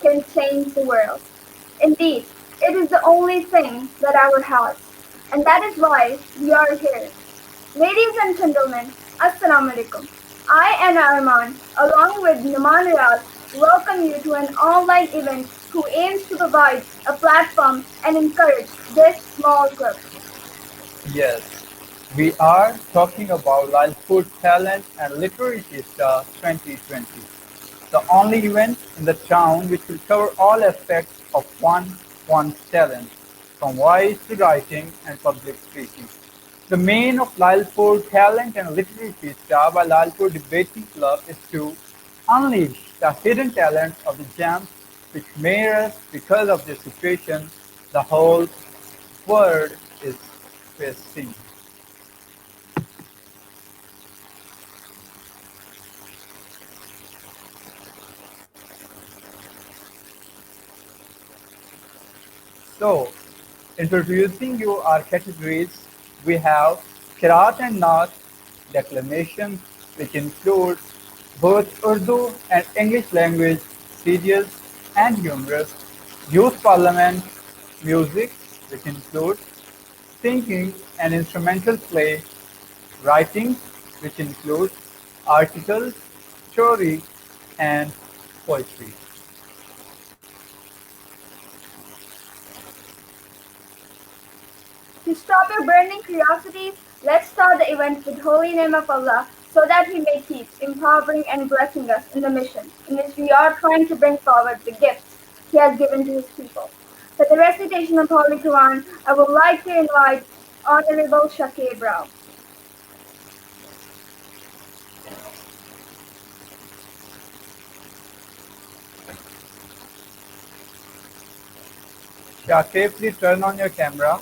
can change the world. Indeed, it is the only thing that our has, and that is why we are here. Ladies and gentlemen, Assalamu alaikum. I and Arman, along with Naat, welcome you to an online event who aims to provide a platform and encourage this small group. Yes, we are talking about Lyallpur Talent and Literary Fiesta 2020, the only event in the town which will cover all aspects of one's talent, from voice to writing and public speaking. The main of Lyallpur Talent and Literary Fiesta by Lyallpur Debating Club is to unleash the hidden talents of the gems which made us, because of this situation, the whole world is facing. So, introducing you our categories, we have Qiraat and Naat, declamation, which includes both Urdu and English language, serious and humorous, youth parliament, music, which includes singing and instrumental play, writing, which includes articles, story, and poetry. To stop your burning curiosities, let's start the event with holy name of Allah so that He may keep empowering and blessing us in the mission in which we are trying to bring forward the gifts He has given to His people. For the recitation of Holy Quran, I would like to invite Honorable Shakir Brow. Shakir, please turn on your camera.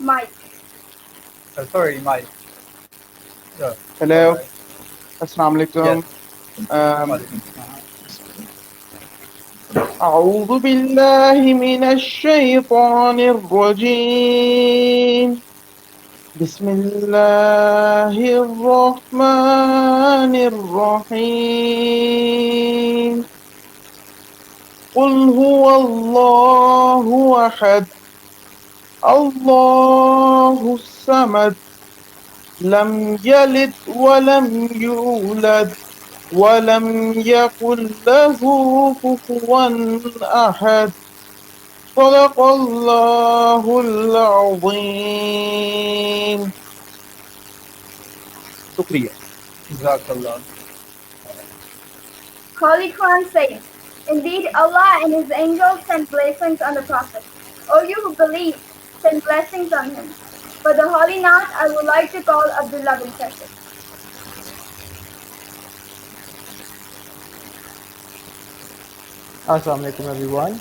Mike. Sorry, Mike. Sure. Hello. Alright. Assalamu alaikum. Yes. Um, أعوذ بالله من الشيطان الرجيم. بسم الله الرحمن الرحيم. قل هو الله أحد الله الصمد لم يلد ولم يولد ولم يكن له كفوا أحد صدق الله العظيم. شكرا. Jazakallah. Holy Quran says, Indeed, Allah and His angels send blessings on the Prophet. O you who believe, send blessings on him. For the Holy Naat, I would like to call Abdullah bin Sassid. Assalamu alaikum everyone.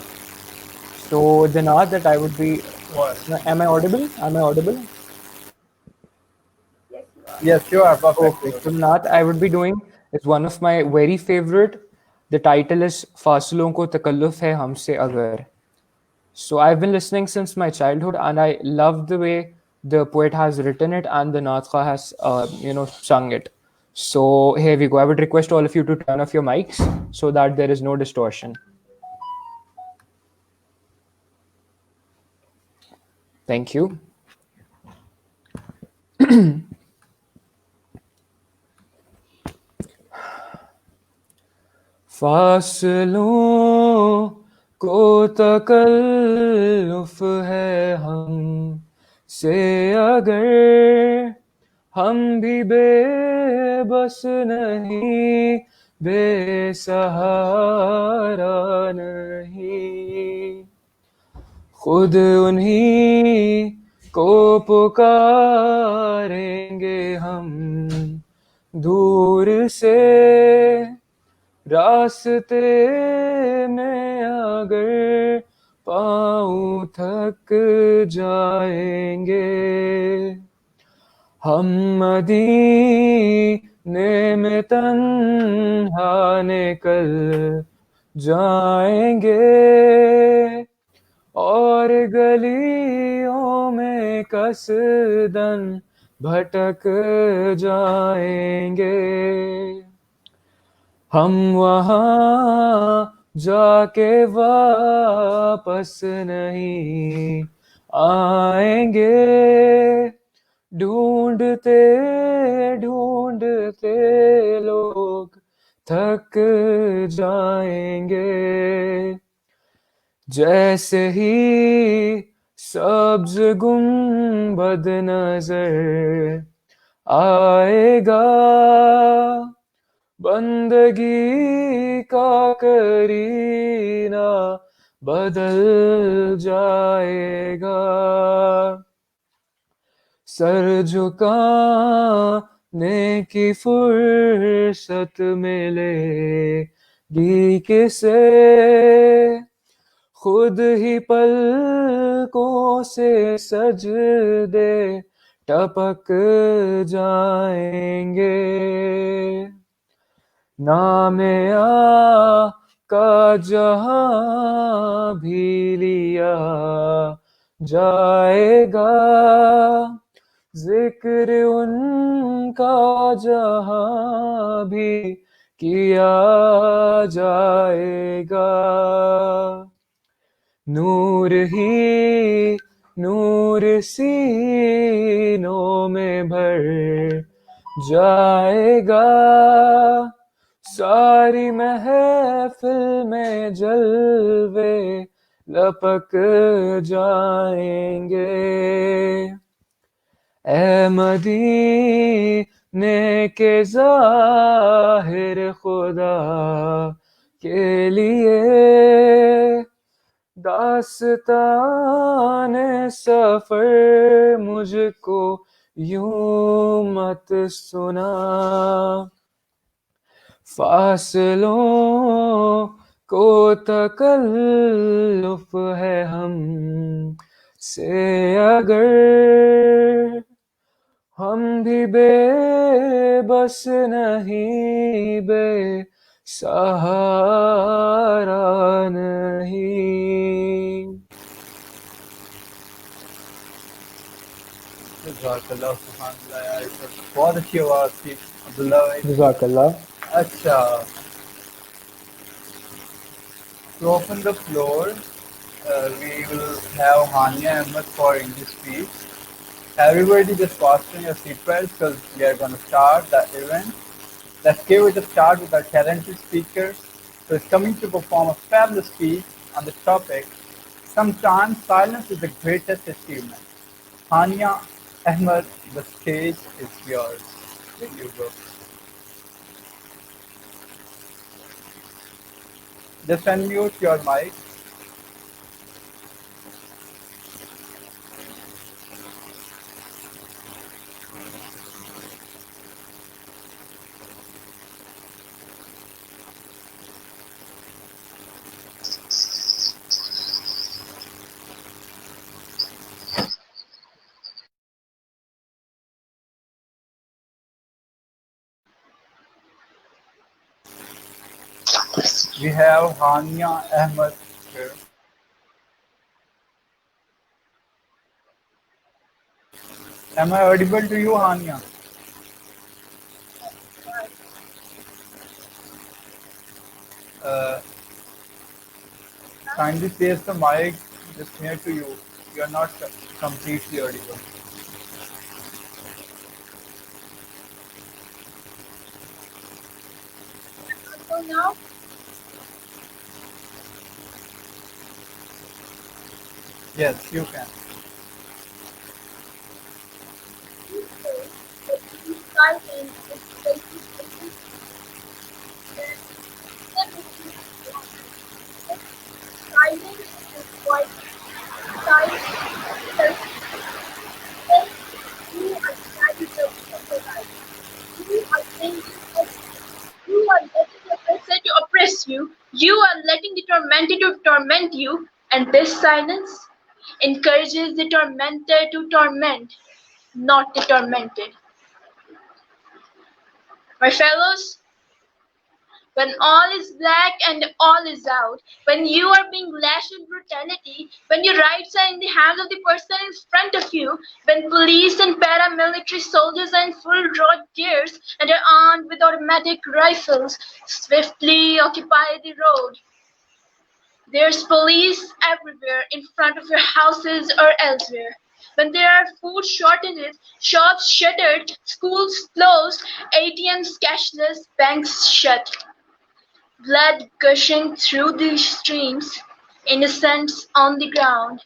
So the Naat that I would be, What? am I audible? Am I audible? Yes, you are. Yes, you are perfect. Okay, so Naat I would be doing is one of my very favorite. The title is Fasilon ko takalluf hai humse agar. So I've been listening since my childhood and I love the way the poet has written it and the Naatqa has, sung it. So here we go. I would request all of you to turn off your mics so that there is no distortion. Thank you. फासलों को तकल्लुफ है हम से अगर हम भी बेबस नहीं बेसहारा नहीं खुद उन्हीं को पुकारेंगे हम दूर से रास्ते में अगर पाँव थक जाएंगे हम मदीने में तन्हा निकल जाएंगे और गलियों में कसदन भटक जाएंगे हम वहाँ جا کے واپس نہیں آئیں گے، ڈھونڈتے ڈھونڈتے لوگ تھک جائیں گے، جیسے ہی سبز گنبد نظر آئے گا، بندگی کا کرینہ بدل جائے گا، سر جھکانے کی فرصت ملے گی کسے، خود ہی پلکوں سے سجدے ٹپک جائیں گے، نام آقا جہاں بھی لیا جائے گا، ذکر ان کا جہاں بھی کیا جائے گا، نور ہی نور سینوں میں بھر جائے گا، ساری محفل میں جلوے لپک جائیں گے، اے مدینے کے ظاہر خدا کے لیے داستان سفر مجھ کو یوں مت سنا، فاصلوں کو تکلف ہے ہم سے اگر، ہم بھی بے بس نہیں، بے سہارا نہیں۔ جزاک اللہ، سبحان اللہ یار، بہت اچھی آواز تھی عبداللہ بھائی۔ جزاک اللہ۔ اچھا، to open the floor, we will have Hania Ahmed for English speech. Everybody just fasten your seatbelts because we are going to start the event. Let's give it a start with our talented speaker who is coming to perform a fabulous speech on the topic, sometimes silence is the greatest achievement. Hania Ahmed, the stage is yours. There you go. Just unmute your mic. We have Hania Ahmed here. Am I audible to you, Hania? Kindly place the mic just near to you. You are not completely audible. So now, Yes, you can. silence is quite silent. You are trying to survive. You are thinking of you are letting the oppressor to oppress you. You are letting the tormented to torment you. And this silence encourages the tormentor to torment, not the tormented. My fellows, when all is black and all is out, when you are being lashed with brutality, when your rights are in the hands of the person in front of you, when police and paramilitary soldiers are in full draw gears and are armed with automatic rifles, swiftly occupy the road, There's police everywhere in front of your houses or elsewhere. When there are food shortages, shops shuttered, schools closed, ATMs cashless, banks shut. Blood gushing through the streams, innocents on the ground,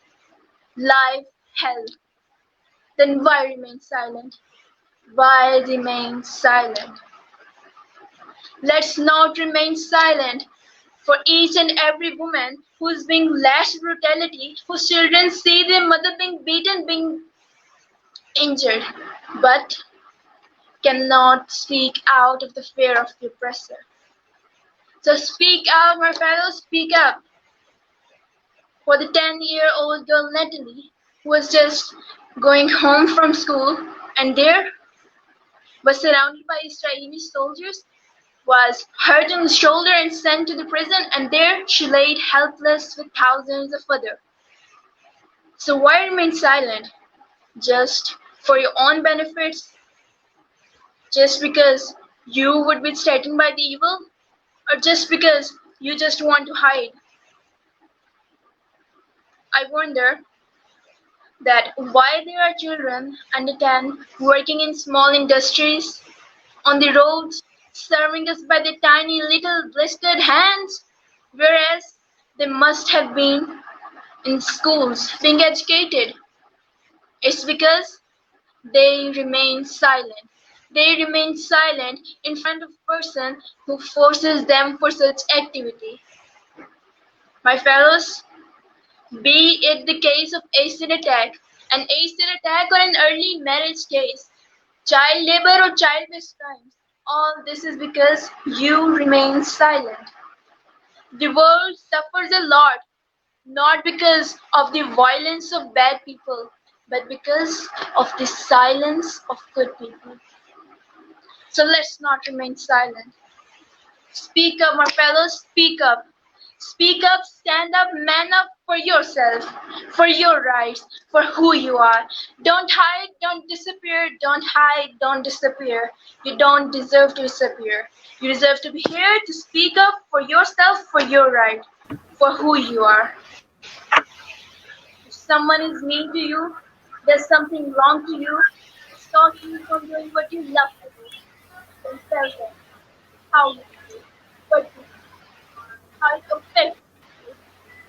life hell. Then why remain silent? Why remain silent? Let's not remain silent for each and every woman who is being lashed brutality, whose children see their mother being beaten, being injured, but cannot speak out of the fear of the oppressor. So speak out, my fellows, speak up. For the 10-year-old girl Natalie, who was just going home from school and there was surrounded by Israeli soldiers, was hurt in the shoulder and sent to the prison, and there she laid helpless with thousands of others. So why remain silent? Just for your own benefits? Just because you would be threatened by the evil? Or just because you just want to hide? I wonder that why there are children under 10 working in small industries, on the roads, serving us by their tiny little blistered hands, whereas they must have been in schools being educated. It's because they remain silent. They remain silent in front of a person who forces them for such activity. My fellows, be it the case of acid attack, an acid attack or an early marriage case, child labor or child-based crimes, all this is because you remain silent. The world suffers a lot, not because of the violence of bad people, but because of the silence of good people. So let's not remain silent. Speak up, my fellows, speak up. Speak up, stand up, man up for yourself, for your rights, for who you are. Don't hide, don't disappear, don't hide, don't disappear. You don't deserve to disappear. You deserve to be here to speak up for yourself, for your right, for who you are. If someone is mean to you, does something wrong to you, stopping you from doing what you love to do, then tell them how you feel, what you feel, how it affects you,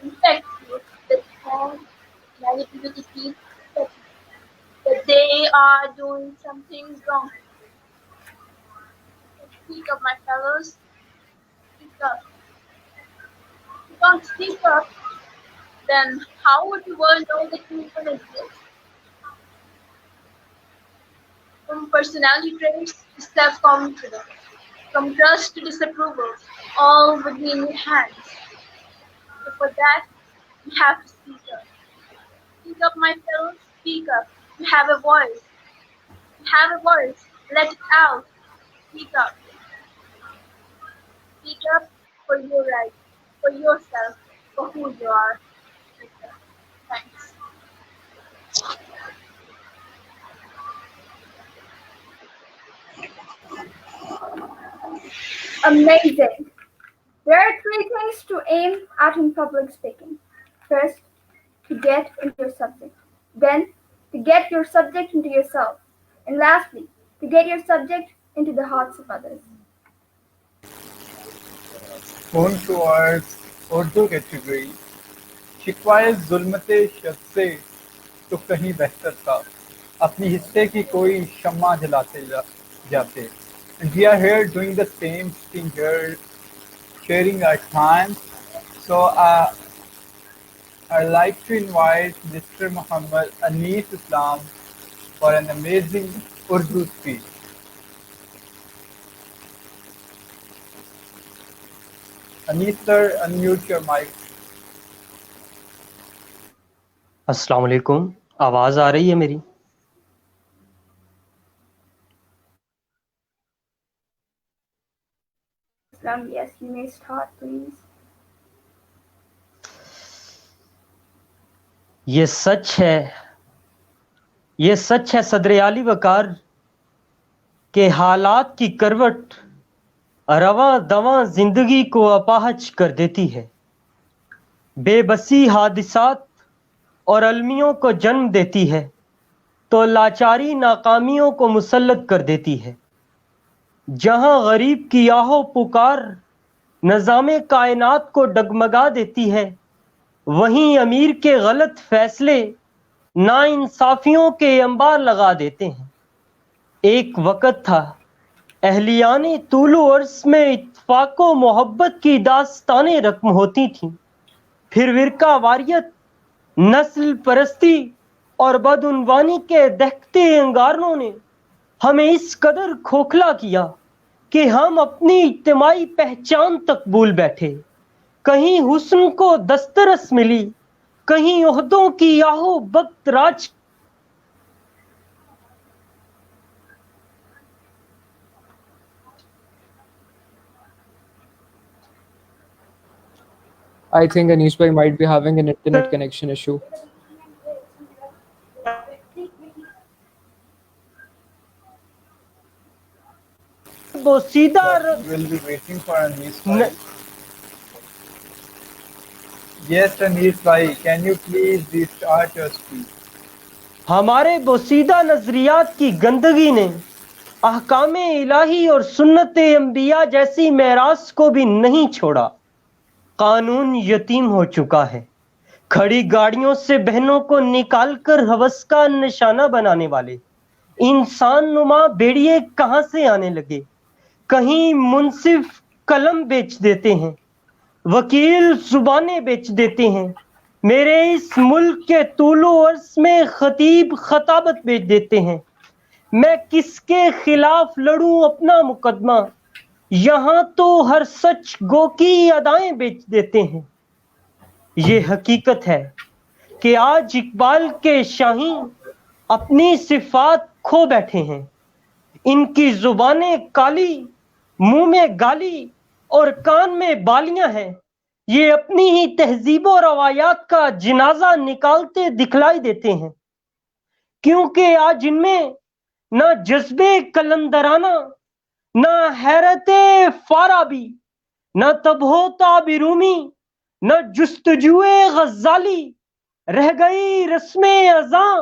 infects you, the strong negativity that they are doing something wrong. So speak up, my fellows, speak up. If you don't speak up, then how would the world know that you even exist? From personality traits to self-confidence, from trust to disapproval, all would be in your hands. So for that, you have to speak up. Speak up, my fellows, speak up. You have a voice. You have a voice. Let it out. Speak up. Speak up for your right, for yourself, for who you are. Speak up. Thanks. Amazing. There are three things to aim at in public speaking. First, to get into your subject. Then, to get your subject into yourself. And lastly, to get your subject into the hearts of others. Going towards Urdu category, शिकवाए जुल्मते शद से तो कहीं बेहतर था अपनी हिस्से की कोई शम्मा जलाते जाते. And we are here doing the same thing here, sharing our time. So I'd like to invite Mr. Muhammad Anis Islam for an amazing Urdu speech. Anis sir, unmute your mic. अस्सलाम वालेकुम. आवाज़ आ रही है मेरी? Islam, yes, you may start, please. ये सच है सदर आली वकार के हालात की करवट रवा दवा जिंदगी को अपाहज कर देती है. بے بسی حادثات اور المیوں کو جنم دیتی ہے تو لاچاری ناکامیوں کو مسلط کر دیتی ہے. جہاں غریب کی آہو پکار نظام کائنات کو ڈگمگا دیتی ہے، وہیں امیر کے غلط فیصلے ناانصافیوں کے انبار لگا دیتے ہیں. ایک وقت تھا اہلیان طول و عرض میں اتفاق و محبت کی داستانیں رقم ہوتی تھیں، پھر ورقہ واریت، نسل پرستی اور بدعنوانی کے دہکتے انگاروں نے ہمیں اس قدر کھوکھلا کیا کہ ہم اپنی اجتماعی پہچان تک بھول بیٹھے. کہیں حسن کو دسترس ملی، کہیں عہدوں کی آہو بخت راج. I think Anish bhai might be having an internet connection issue. بوسیدہ We'll be waiting for Anish bhai. Yes, Anish bhai, can you please restart your speech? ہمارے بوسیدہ نظریات کی گندگی نے احکام الہی اور سنت انبیاء جیسی میراث کو بھی نہیں چھوڑا. قانون یتیم ہو چکا ہے. کھڑی گاڑیوں سے بہنوں کو نکال کر ہوس کا نشانہ بنانے والے انسان نما بیڑیے کہاں سے آنے لگے؟ کہیں منصف قلم بیچ دیتے ہیں، وکیل زبانیں بیچ دیتے ہیں، میرے اس ملک کے طول و عرض میں خطیب خطابت بیچ دیتے ہیں. میں کس کے خلاف لڑوں اپنا مقدمہ؟ یہاں تو ہر سچ گو کی ادائیں بیچ دیتے ہیں. یہ حقیقت ہے کہ آج اقبال کے شاہین اپنی صفات کھو بیٹھے ہیں. ان کی زبانیں کالی، منہ میں گالی اور کان میں بالیاں ہیں. یہ اپنی ہی تہذیب و روایات کا جنازہ نکالتے دکھلائی دیتے ہیں، کیونکہ آج ان میں نہ جذبے قلندرانہ، نہ حیرت فارابی، نہ تبہو تاب رومی، نہ جستجوئے غزالی. رہ گئی رسم ازاں،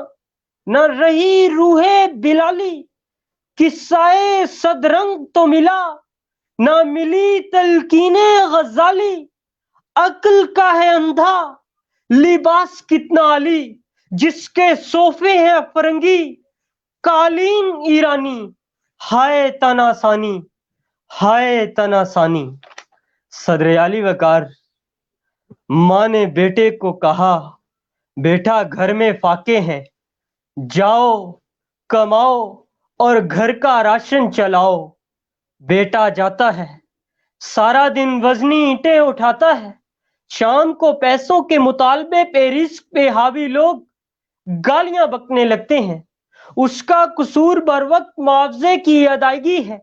نہ رہی روح بلالی. قصہ صد رنگ تو ملا، نہ ملی تلقین غزالی. عقل کا ہے اندھا لباس کتنا عالی، جس کے صوفے ہیں فرنگی، قالین ایرانی. ہائے تناسانی، ہائے تناسانی. صدر علی وقار. ماں نے بیٹے کو کہا، بیٹا گھر میں فاقے ہیں، جاؤ کماؤ اور گھر کا راشن چلاؤ. بیٹا جاتا ہے، سارا دن وزنی اینٹیں اٹھاتا ہے. شام کو پیسوں کے مطالبے پہ رزق پہ حاوی لوگ گالیاں بکنے لگتے ہیں. اس کا قصور بر وقت معاوضے کی ادائیگی ہے.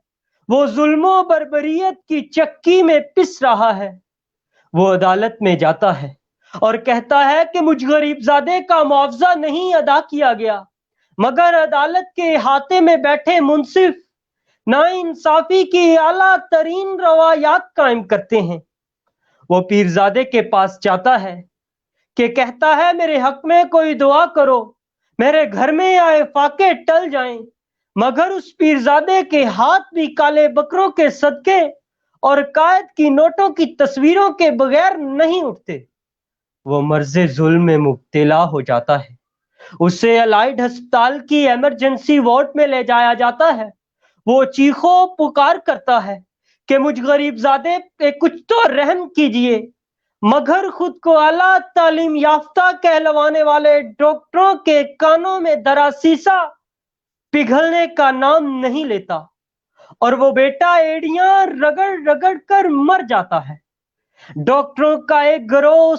وہ ظلم و بربریت کی چکی میں پس رہا ہے. وہ عدالت میں جاتا ہے اور کہتا ہے کہ مجھ غریب زادے کا معاوضہ نہیں ادا کیا گیا، مگر عدالت کے احاطے میں بیٹھے منصف ناانصافی کی اعلیٰ ترین روایات قائم کرتے ہیں. وہ پیرزادے کے پاس جاتا ہے کہ کہتا ہے میرے حق میں کوئی دعا کرو، میرے گھر میں آئے فاقے ٹل جائیں. مگر اس پیرزادے کے ہاتھ بھی کالے بکروں کے صدقے اور قائد کی نوٹوں کی تصویروں کے بغیر نہیں اٹھتے. وہ مرض ظلم میں مبتلا ہو جاتا ہے. اسے الائڈ ہسپتال کی ایمرجنسی وارڈ میں لے جایا جاتا ہے. وہ چیخو پکار کرتا ہے کہ مجھ غریب زادے پہ کچھ تو رحم کیجئے، مگر خود کو اعلیٰ تعلیم یافتہ کہلوانے والے ڈاکٹروں کے کانوں میں دراسیسا پگھلنے کا نام نہیں لیتا، اور وہ بیٹا ایڑیاں رگڑ رگڑ کر مر جاتا ہے. ڈاکٹروں کا ایک گروہ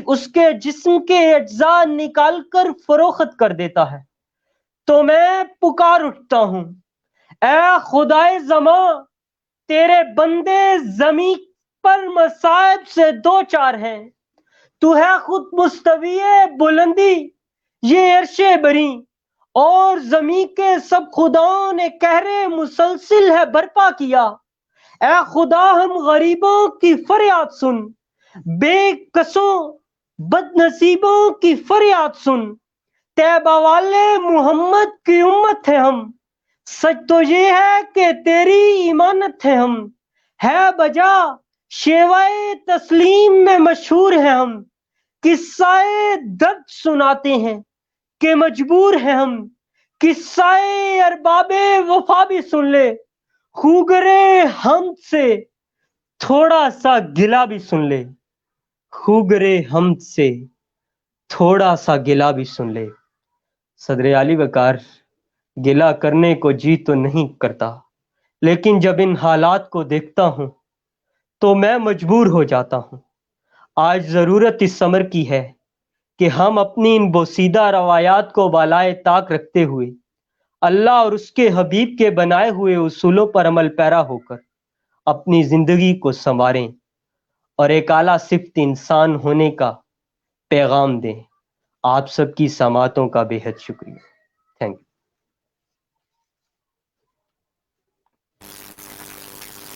اس کے جسم کے اجزاء نکال کر فروخت کر دیتا ہے. تو میں پکار اٹھتا ہوں، اے خدائے زماں، تیرے بندے زمین پر مصائب سے دو چار ہیں. تو ہے خود مستوی بلندی، یہ عرش بری، اور زمین کے سب خداؤں نے قہر مسلسل ہے برپا کیا. اے خدا ہم غریبوں کی فریاد سن، بے کسوں बदनसीबों की फरियाद सुन, तैबा वाले मोहम्मद की उम्मत है हम। सच तो ये है कि तेरी ईमानत है हम, है बजा शेवाए तस्लीम में मशहूर है हम। किस्साए दर्द सुनाते हैं कि मजबूर है हम, किस्साए अरबाबे वफा भी सुन ले। खूगरे हम से थोड़ा सा गिला भी सुन ले, खूगरे हम से थोड़ा सा गिला भी सुन ले। सदर आली वकार, गिला करने को जी तो नहीं करता, लेकिन जब इन हालात को देखता हूं तो मैं मजबूर हो जाता हूं। आज जरूरत इस समर की है कि हम अपनी इन बोसीदा रवायात को बालाए ताक रखते हुए अल्लाह और उसके हबीब के बनाए हुए उसूलों पर अमल पैरा होकर अपनी जिंदगी को संवारें और एक आला सिफ्त इंसान होने का पैगाम दें। आप सबकी समातों का बेहद शुक्रिया। Thank you.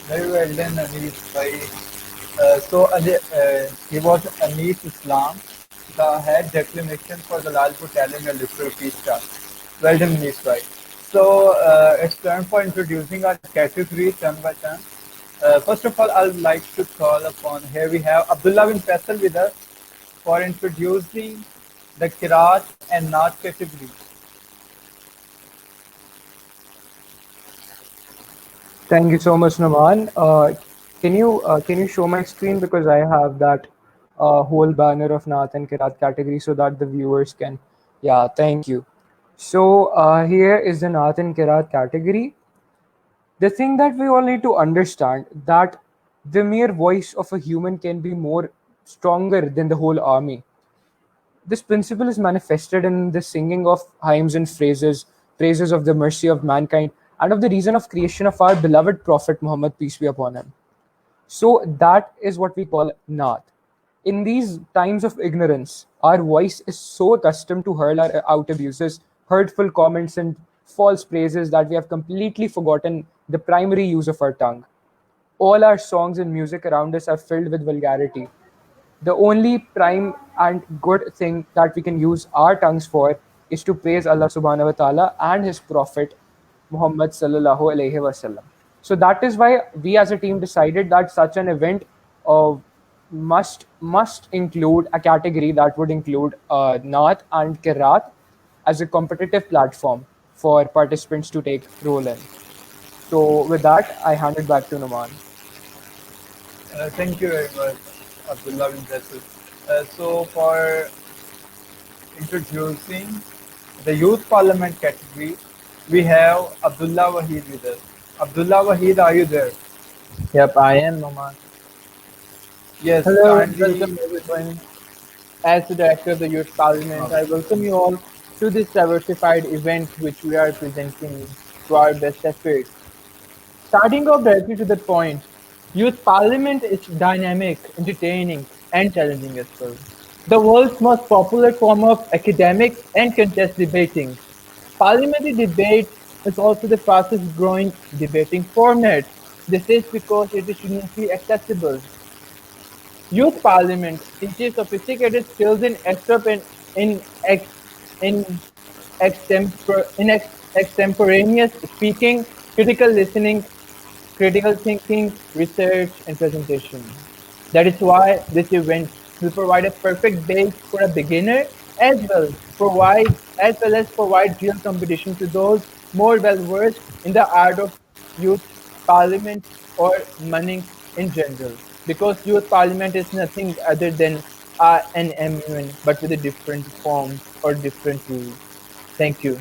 Very well done, Anis bhai. He was Anis Islam, the head declamation for the Lyallpur Talent Literay Fiesta. Well done, Anis bhai. It's time for introducing our category turn by turn. First of all, I would like to call upon, here we have Abdullah bin Faisal with us for introducing the Kirat and Naat category. Thank you so much, Naman. Can you show my screen, because I have that whole banner of Naat and Kirat category so that the viewers can. Yeah, thank you. So here is the Naat and Kirat category. The thing that we all need to understand, that the mere voice of a human can be more stronger than the whole army. This principle is manifested in the singing of hymns and phrases, praises of the mercy of mankind, and of the reason of creation of our beloved Prophet Muhammad, peace be upon him. So that is what we call Naat. In these times of ignorance, our voice is so accustomed to hurl out abuses, hurtful comments, and false praises that we have completely forgotten the primary use of our tongue. All our songs and music around us are filled with vulgarity. The only prime and good thing that we can use our tongues for is to praise Allah subhanahu wa ta'ala and His Prophet Muhammad sallallahu alayhi wasallam. So that is why we as a team decided that such an event uh, must include a category that would include Naat and Kirat as a competitive platform for participants to take role in. So with that, I hand it back to Numan. Thank you very much, Abdullah bin Faisal. For introducing the Youth Parliament category, we have Abdullah Waheed with us. Abdullah Waheed, are you there? Yep, I am, Noman. Yes, Hello, kindly. welcome everyone. As the Director of the Youth Parliament, I welcome you all to this diversified event which we are presenting to our best efforts. Starting off directly to the point, Youth Parliament is dynamic, entertaining, and challenging as well. The world's most popular form of academic and contest debating. Parliamentary debate is also the fastest growing debating format. This is because it is uniquely accessible. Youth Parliament teaches sophisticated skills in extemporaneous speaking, critical listening, critical thinking, research, and presentation. That is why this event will provide a perfect base for a beginner as well as provide real competition to those more well versed in the art of youth parliament or money in general. Because youth parliament is nothing other than an MUN but with a different form or different rules. Thank you.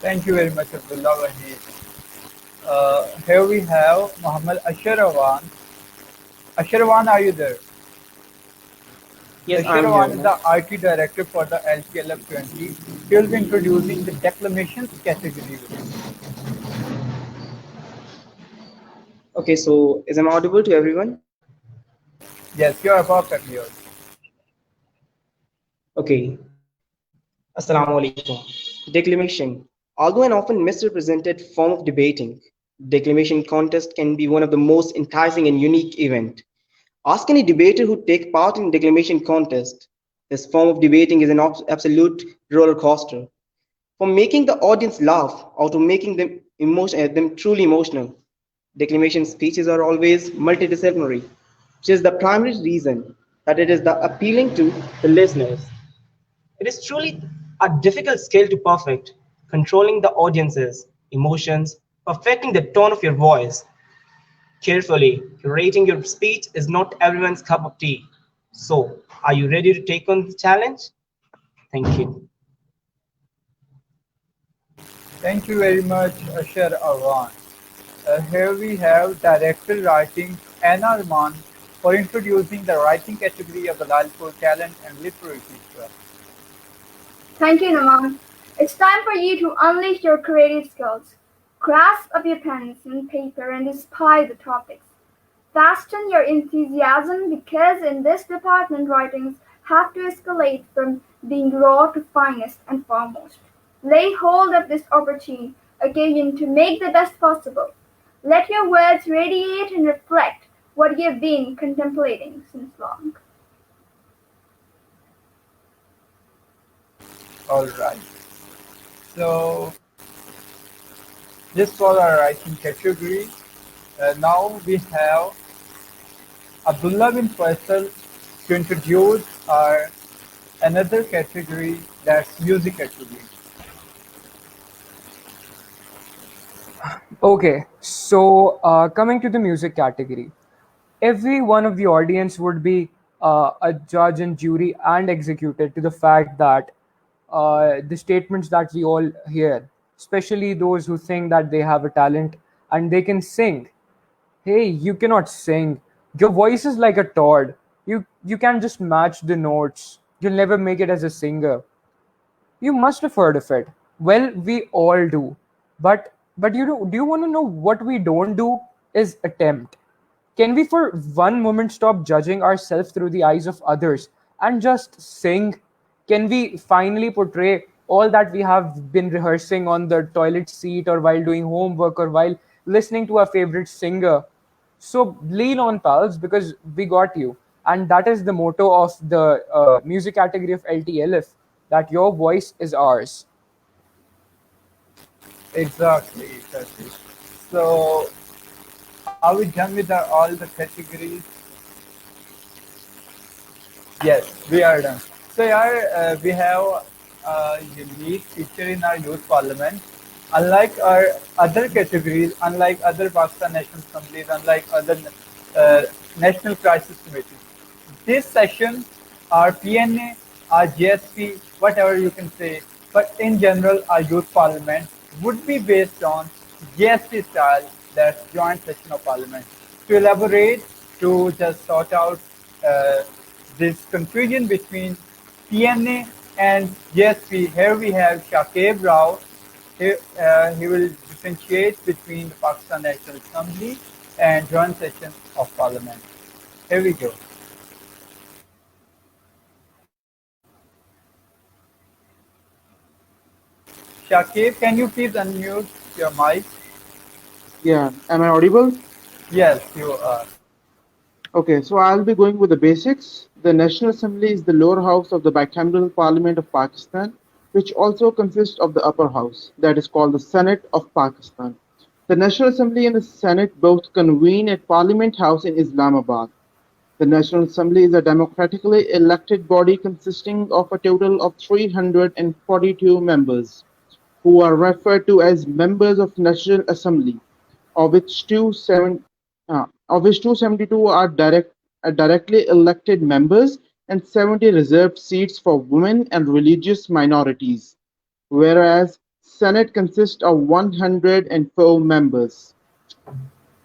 Thank you very much, Abdullah Waheed. Here we have Muhammad Asharawan. Asharawan, are you there? Yes, I'm Asharawan here. is the IT director for the LTLF'20. He will be introducing the declamations category. Okay, so is I'm audible to everyone? Yes, you are perfectly yours. Okay. Assalamu alaikum. Declamation. Although an often misrepresented form of debating, declamation contest can be one of the most enticing and unique event. Ask any debater who take part in declamation contest. This form of debating is an absolute roller coaster. From making the audience laugh or to making them truly emotional. Declamation speeches are always multidisciplinary, which is the primary reason that it is the appealing to the listeners. It is truly a difficult skill to perfect, controlling the audience's emotions, perfecting the tone of your voice. Carefully curating your speech is not everyone's cup of tea. So, are you ready to take on the challenge? Thank you. Thank you very much, Asher Awan. Here we have Director Writing Anna Arman for introducing the writing category of the Lyallpur Talent and Literary Fiesta. Thank you, Naman. It's time for you to unleash your creative skills. Grasp up your pens and paper and inspire the topics. Fasten your enthusiasm because in this department writings have to escalate from being raw to finest and foremost. Lay hold of this opportune occasion to make the best possible. Let your words radiate and reflect what you have been contemplating since long. All right. So this was our writing category. Now we have Abdullah bin Faisal to introduce our another category, that's music category. Okay, so coming to the music category, every one of the audience would be a judge and jury and executed to the fact that the statements that we all hear, especially those who think that they have a talent and they can sing. Hey, you cannot sing. Your voice is like a toad. You can't just match the notes. You'll never make it as a singer. You must have heard of it. Well, we all do. But do you want to know what we don't do is attempt. Can we for one moment stop judging ourselves through the eyes of others and just sing? Can we finally portray all that we have been rehearsing on the toilet seat or while doing homework or while listening to our favorite singer? So lean on, pals, because we got you. And that is the motto of the music category of LTLF, that your voice is ours. Exactly. So are we done with all the categories? Yes, we are done. So we have a unique feature in our youth parliament. Unlike our other categories, unlike other Pakistan National Assemblies, unlike other National Crisis Committees, this session, our PNA, our GSP, whatever you can say, but in general, our youth parliament would be based on GSP style, that's joint session of parliament. To elaborate, to just sort out this confusion between PNA and GSP, here we have Shakib Rao. He will differentiate between the Pakistan National Assembly and joint session of parliament. Here we go. Shakib, can you please unmute your mic? Yeah, am I audible? Yes, you are. Okay, so I'll be going with the basics. The National Assembly is the lower house of the bicameral Parliament of Pakistan, which also consists of the upper house, that is called the Senate of Pakistan. The National Assembly and the Senate both convene at Parliament House in Islamabad. The National Assembly is a democratically elected body consisting of a total of 342 members, who are referred to as members of National Assembly, of which 272 are directly elected members and 70 reserved seats for women and religious minorities, whereas Senate consists of 104 members.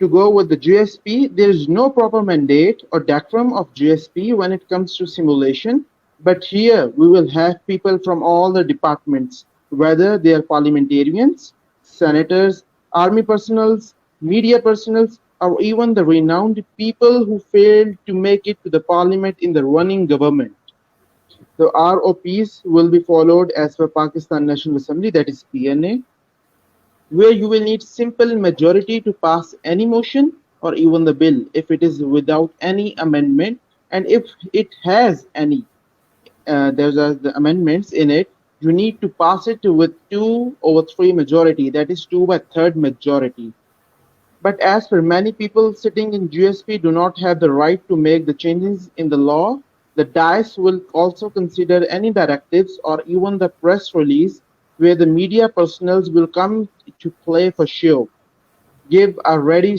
To go with the GSP, there is no proper mandate or decorum of GSP when it comes to simulation, but here we will have people from all the departments, whether they are parliamentarians, senators, army personals, media personals, or even the renowned people who failed to make it to the parliament in the running government. The ROPs will be followed as per Pakistan National Assembly, that is PNA, where you will need simple majority to pass any motion, or even the bill if it is without any amendment, and if it has any there's the amendments in it, you need to pass it with 2/3 majority, that is 2/3 majority. But as for many people sitting in GSP do not have the right to make the changes in the law, the DICE will also consider any directives or even the press release where the media personnel will come to play for show. Give a read to the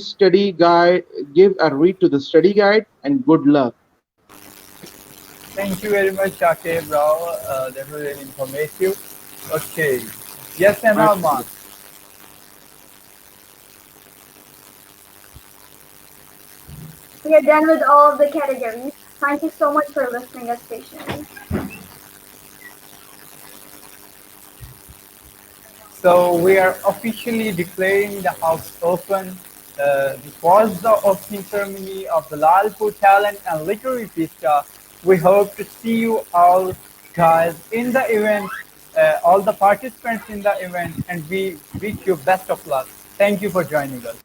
study guide, and good luck. Thank you very much, Shakib Rao. That was really informative. Okay. Yes, and My Arman. We are done with all of the categories. Thank you so much for listening us patiently. So we are officially declaring the house open. This was the opening ceremony of the Lyallpur Talent and Literary Fiesta. We hope to see you all guys in the event, all the participants in the event, and we wish you best of luck. Thank you for joining us.